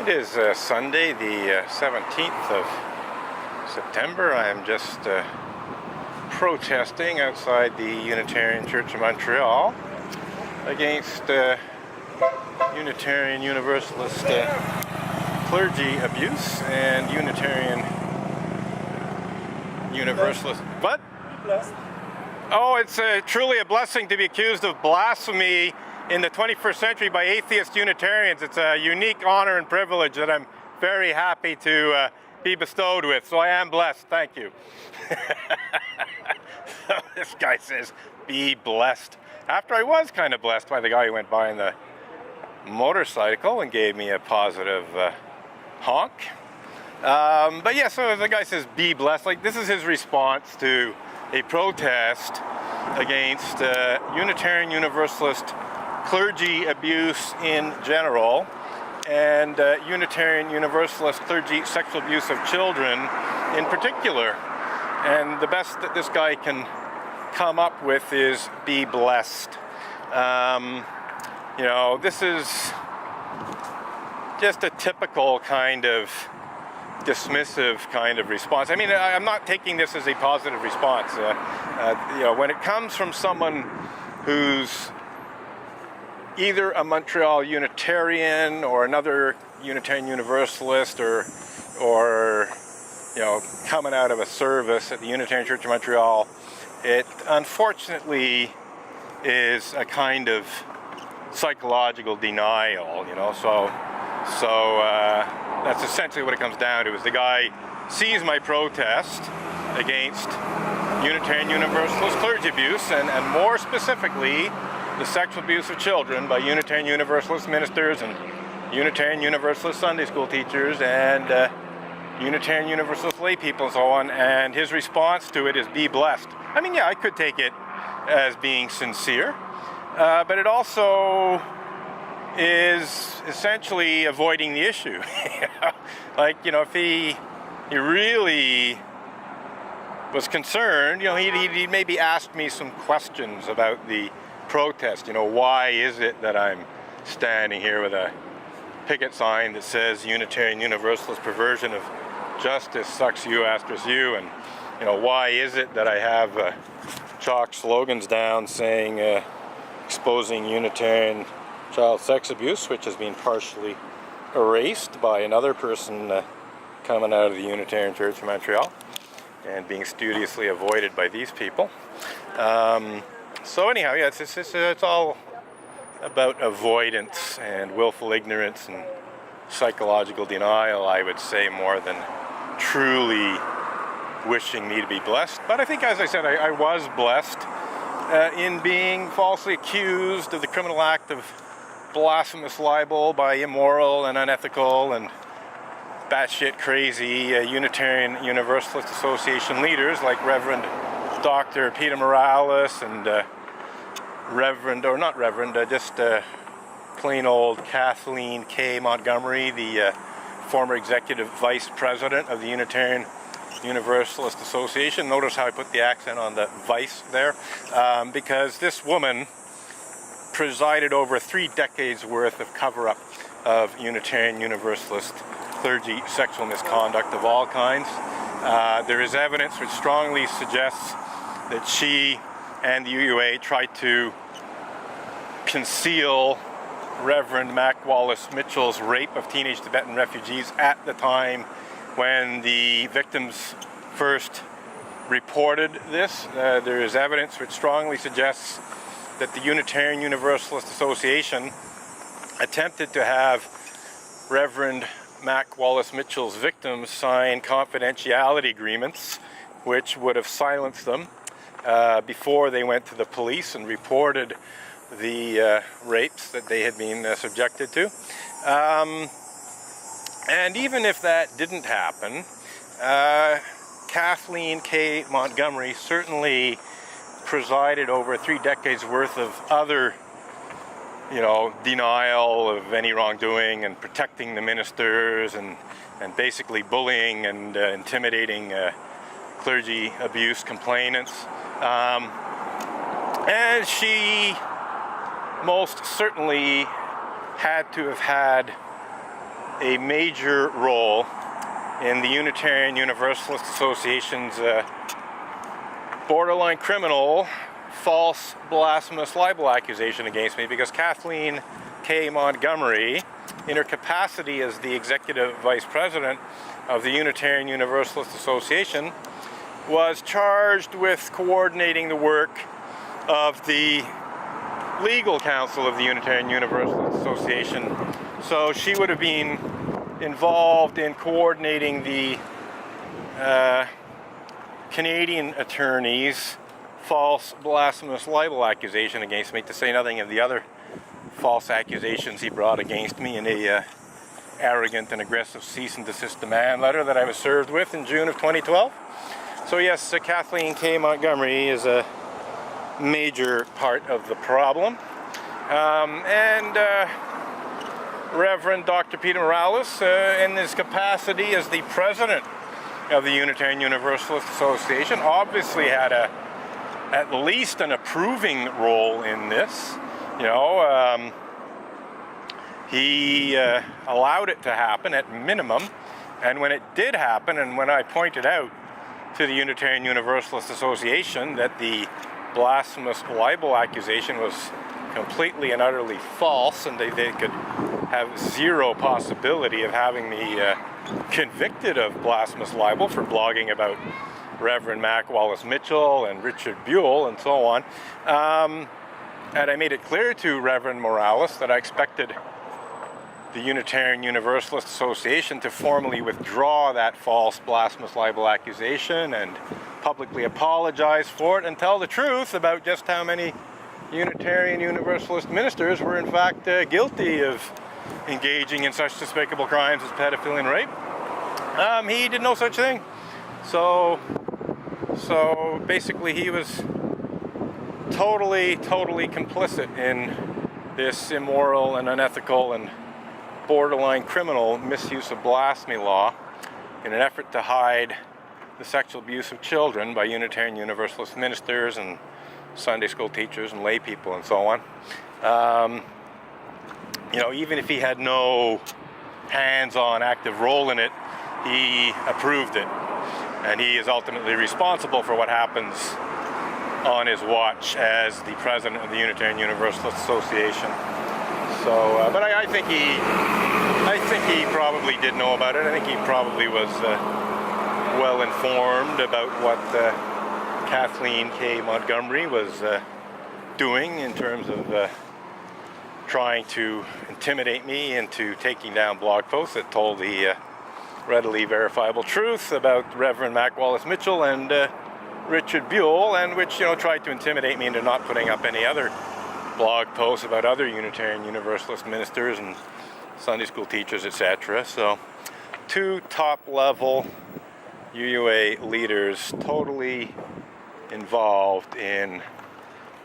It is Sunday, the 17th of September. I am just protesting outside the Unitarian Church of Montreal against Unitarian Universalist clergy abuse and Unitarian Universalist... What? Oh, it's truly a blessing to be accused of blasphemy in the 21st century by atheist Unitarians. It's a unique honor and privilege that I'm very happy to be bestowed with. So I am blessed. Thank you. So this guy says, be blessed. After I was kind of blessed by the guy who went by in the motorcycle and gave me a positive honk. But yeah, so the guy says, be blessed. Like, this is his response to a protest against Unitarian Universalist clergy abuse in general and Unitarian Universalist clergy sexual abuse of children in particular. And the best that this guy can come up with is be blessed. You know, this is just a typical kind of dismissive kind of response. I mean, I'm not taking this as a positive response. You know, when it comes from someone who's either a Montreal Unitarian or another Unitarian Universalist or you know, coming out of a service at the Unitarian Church of Montreal, it unfortunately is a kind of psychological denial, you know, so that's essentially what it comes down to, is the guy sees my protest against Unitarian Universalist clergy abuse and more specifically the sexual abuse of children by Unitarian Universalist ministers and Unitarian Universalist Sunday school teachers and Unitarian Universalist lay people and so on, and his response to it is be blessed. I mean, yeah, I could take it as being sincere, but it also is essentially avoiding the issue. Like, you know, if he really was concerned, you know, he'd maybe ask me some questions about the protest. You know, why is it that I'm standing here with a picket sign that says Unitarian Universalist perversion of justice sucks you asterisk you, and you know, why is it that I have chalk slogans down saying exposing Unitarian child sex abuse, which has been partially erased by another person coming out of the Unitarian Church of Montreal and being studiously avoided by these people. So anyhow, yeah, it's all about avoidance and willful ignorance and psychological denial, I would say, more than truly wishing me to be blessed. But I think, as I said, I was blessed in being falsely accused of the criminal act of blasphemous libel by immoral and unethical and batshit crazy Unitarian Universalist Association leaders like Reverend Dr. Peter Morales and just plain old Kathleen K. Montgomery, the former executive vice president of the Unitarian Universalist Association. Notice how I put the accent on the vice there, because this woman presided over 3 decades worth of cover-up of Unitarian Universalist clergy sexual misconduct of all kinds. There is evidence which strongly suggests that she and the UUA tried to conceal Reverend Mac Wallace Mitchell's rape of teenage Tibetan refugees at the time when the victims first reported this. There is evidence which strongly suggests that the Unitarian Universalist Association attempted to have Reverend Mac Wallace Mitchell's victims sign confidentiality agreements which would have silenced them before they went to the police and reported the rapes that they had been subjected to. And even if that didn't happen, Kathleen K. Montgomery certainly presided over 3 decades worth of other, you know, denial of any wrongdoing and protecting the ministers and basically bullying and intimidating clergy abuse complainants. And she most certainly had to have had a major role in the Unitarian Universalist Association's borderline criminal false blasphemous libel accusation against me, because Kathleen K. Montgomery, in her capacity as the executive vice president of the Unitarian Universalist Association, was charged with coordinating the work of the legal counsel of the Unitarian Universalist Association. So she would have been involved in coordinating the Canadian attorney's false blasphemous libel accusation against me, to say nothing of the other false accusations he brought against me in a arrogant and aggressive cease and desist demand letter that I was served with in June of 2012. So yes, Kathleen K. Montgomery is a major part of the problem. Reverend Dr. Peter Morales, in his capacity as the president of the Unitarian Universalist Association, obviously had at least an approving role in this. You know, he allowed it to happen at minimum, and when it did happen, and when I pointed out to the Unitarian Universalist Association that the blasphemous libel accusation was completely and utterly false, and they could have zero possibility of having me convicted of blasphemous libel for blogging about Reverend Mac Wallace Mitchell and Richard Buell and so on. And I made it clear to Reverend Morales that I expected the Unitarian Universalist Association to formally withdraw that false blasphemous libel accusation and publicly apologize for it and tell the truth about just how many Unitarian Universalist ministers were in fact guilty of engaging in such despicable crimes as pedophilia and rape. He did no such thing. So basically he was totally complicit in this immoral and unethical and borderline criminal misuse of blasphemy law in an effort to hide the sexual abuse of children by Unitarian Universalist ministers and Sunday school teachers and lay people and so on. You know, even if he had no hands-on active role in it, he approved it, and he is ultimately responsible for what happens on his watch as the president of the Unitarian Universalist Association. So, but I think he probably did know about it. I think he probably was well informed about what Kathleen K. Montgomery was doing in terms of trying to intimidate me into taking down blog posts that told the readily verifiable truth about Reverend Mac Wallace Mitchell and Richard Buell, and which, you know, tried to intimidate me into not putting up any other blog posts about other Unitarian Universalist ministers and Sunday school teachers, etc. So, two top-level UUA leaders totally involved in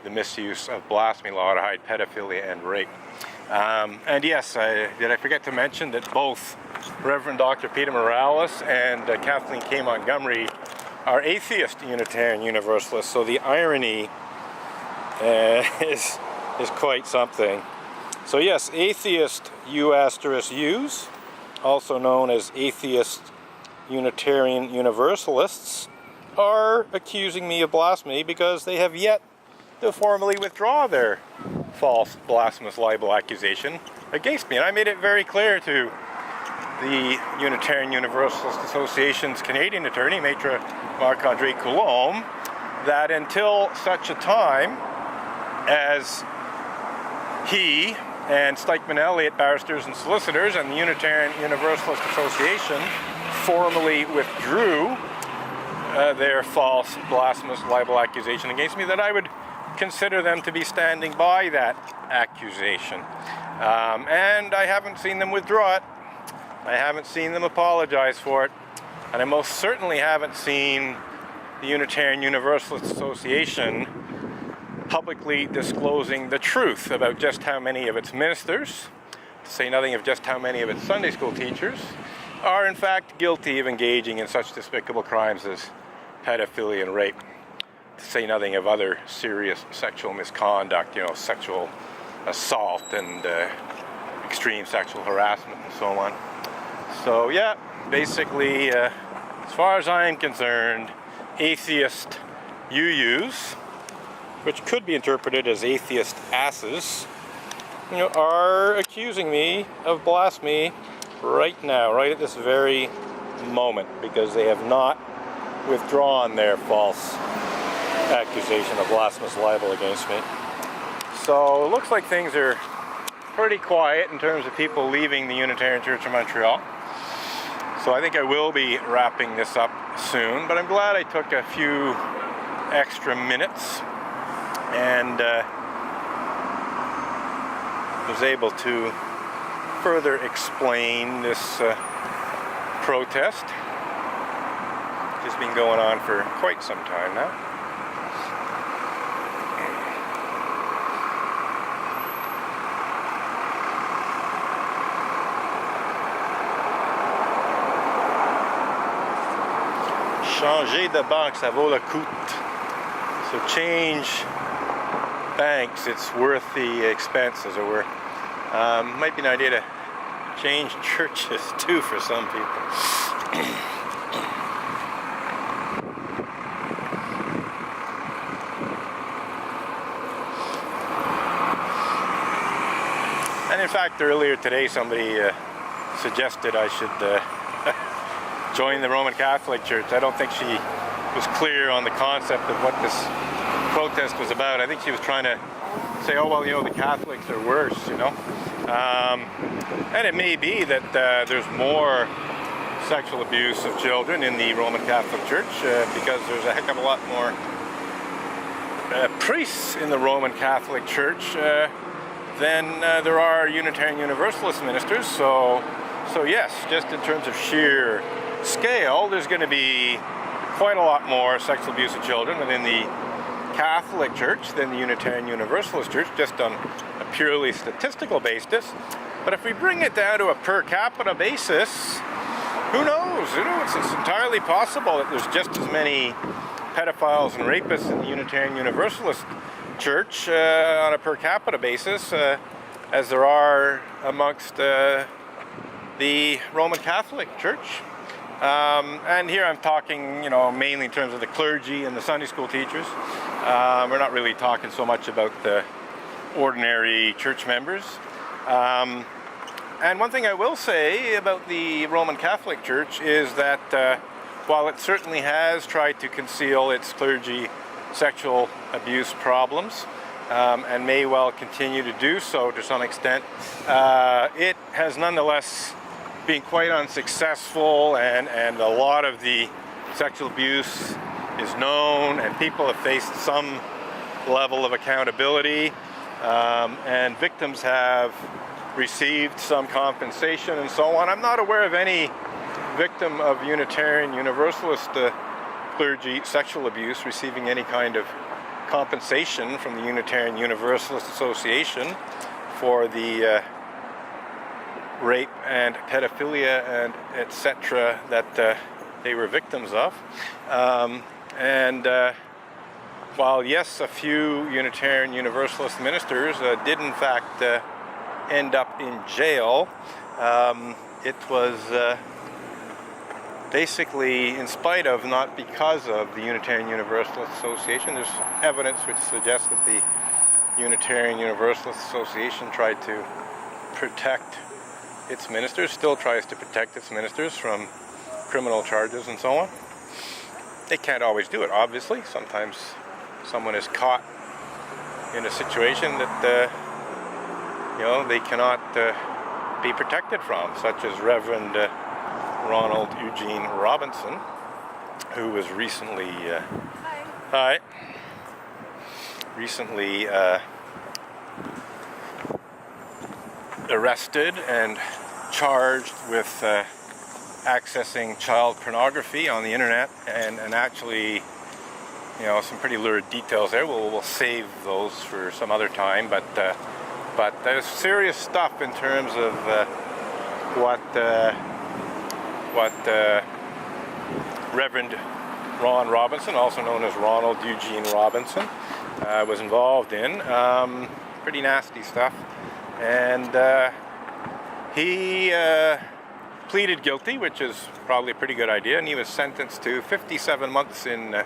the misuse of blasphemy law to hide pedophilia and rape. And yes, did I forget to mention that both Reverend Dr. Peter Morales and Kathleen K. Montgomery are atheist Unitarian Universalists, so the irony is quite something. So yes, atheist U*Us, also known as atheist Unitarian Universalists, are accusing me of blasphemy because they have yet to formally withdraw their false blasphemous libel accusation against me. And I made it very clear to the Unitarian Universalist Association's Canadian attorney, Maitre Marc-André Coulombe, that until such a time as he and Stikeman Elliott barristers and solicitors and the Unitarian Universalist Association formally withdrew their false blasphemous libel accusation against me, that I would consider them to be standing by that accusation. And I haven't seen them withdraw it. I haven't seen them apologize for it. And I most certainly haven't seen the Unitarian Universalist Association publicly disclosing the truth about just how many of its ministers, to say nothing of just how many of its Sunday school teachers, are in fact guilty of engaging in such despicable crimes as pedophilia and rape, to say nothing of other serious sexual misconduct, you know, sexual assault and extreme sexual harassment and so on. So yeah, basically, as far as I'm concerned, atheist UUs, which could be interpreted as atheist asses, are accusing me of blasphemy right now, right at this very moment, because they have not withdrawn their false accusation of blasphemous libel against me. So it looks like things are pretty quiet in terms of people leaving the Unitarian Church of Montreal. So I think I will be wrapping this up soon, but I'm glad I took a few extra minutes and was able to further explain this protest, which has been going on for quite some time now. Changer de banque, ça vaut le coût. So change banks, it's worth the expense, as it were. Might be an idea to change churches too for some people. And in fact, earlier today somebody suggested I should join the Roman Catholic Church. I don't think she was clear on the concept of what this protest was about. I think she was trying to say, oh well, the Catholics are worse, and it may be that there's more sexual abuse of children in the Roman Catholic Church because there's a heck of a lot more priests in the Roman Catholic Church than there are Unitarian Universalist ministers. So yes, just in terms of sheer scale, there's going to be quite a lot more sexual abuse of children within the Catholic Church than the Unitarian Universalist Church, just on a purely statistical basis. But if we bring it down to a per capita basis, who knows? It's entirely possible that there's just as many pedophiles and rapists in the Unitarian Universalist Church on a per capita basis as there are amongst the Roman Catholic Church. And here I'm talking, mainly in terms of the clergy and the Sunday school teachers. We're not really talking so much about the ordinary church members. And one thing I will say about the Roman Catholic Church is that while it certainly has tried to conceal its clergy sexual abuse problems, and may well continue to do so to some extent, it has nonetheless been quite unsuccessful, and a lot of the sexual abuse is known, and people have faced some level of accountability, and victims have received some compensation and so on. I'm not aware of any victim of Unitarian Universalist clergy sexual abuse receiving any kind of compensation from the Unitarian Universalist Association for the rape and pedophilia and etc. that they were victims of. While yes, a few Unitarian Universalist ministers did in fact end up in jail, it was basically in spite of, not because of, the Unitarian Universalist Association. There's evidence which suggests that the Unitarian Universalist Association tried to protect its ministers, still tries to protect its ministers from criminal charges and so on. They can't always do it, obviously. Sometimes someone is caught in a situation that they cannot be protected from, such as Reverend Ronald Eugene Robinson, who was recently recently arrested and charged with accessing child pornography on the internet, and actually, some pretty lurid details there. We'll save those for some other time, but there's serious stuff in terms of what Reverend Ron Robinson, also known as Ronald Eugene Robinson, was involved in. Pretty nasty stuff. And He pleaded guilty, which is probably a pretty good idea, and he was sentenced to 57 months in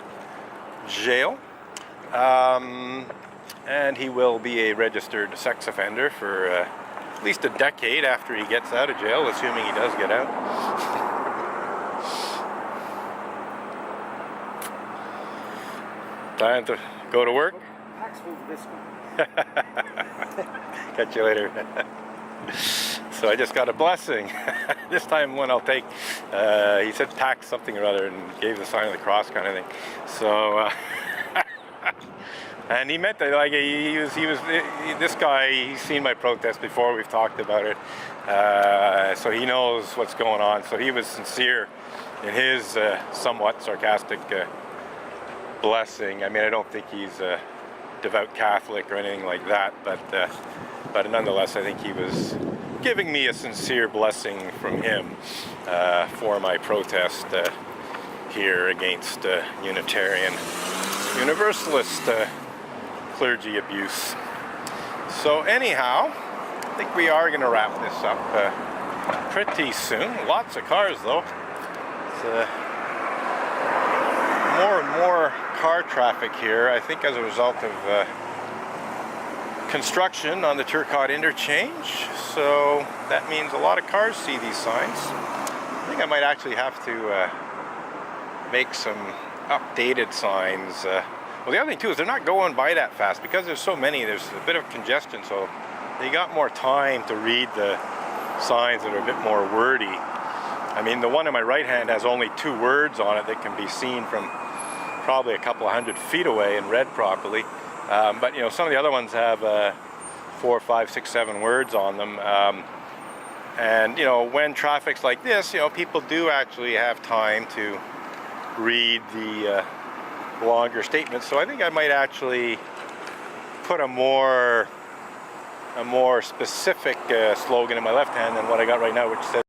jail. And he will be a registered sex offender for at least a decade after he gets out of jail, assuming he does get out. Time to go to work. Catch you later. So I just got a blessing. This time one I'll take. He said tax something or other and gave the sign of the cross kind of thing. So, and he meant that, like, this guy, he's seen my protest before, we've talked about it. So he knows what's going on. So he was sincere in his somewhat sarcastic blessing. I mean, I don't think he's a devout Catholic or anything like that, but nonetheless, I think he was giving me a sincere blessing from him for my protest here against Unitarian Universalist clergy abuse. So anyhow, I think we are going to wrap this up pretty soon. Lots of cars though. It's more and more car traffic here, I think as a result of construction on the Turcotte interchange. So that means a lot of cars see these signs. I think I might actually have to make some updated signs. Well, the other thing too is they're not going by that fast because there's so many. There's a bit of congestion, so they got more time to read the signs that are a bit more wordy. I mean, the one on my right hand has only 2 words on it that can be seen from probably a couple of 100 feet away and read properly. But you know, some of the other ones have 4, 5, 6, 7 words on them. And you know, when traffic's like this, you know, people do actually have time to read the longer statements. So I think I might actually put a more specific slogan in my left hand than what I got right now, which says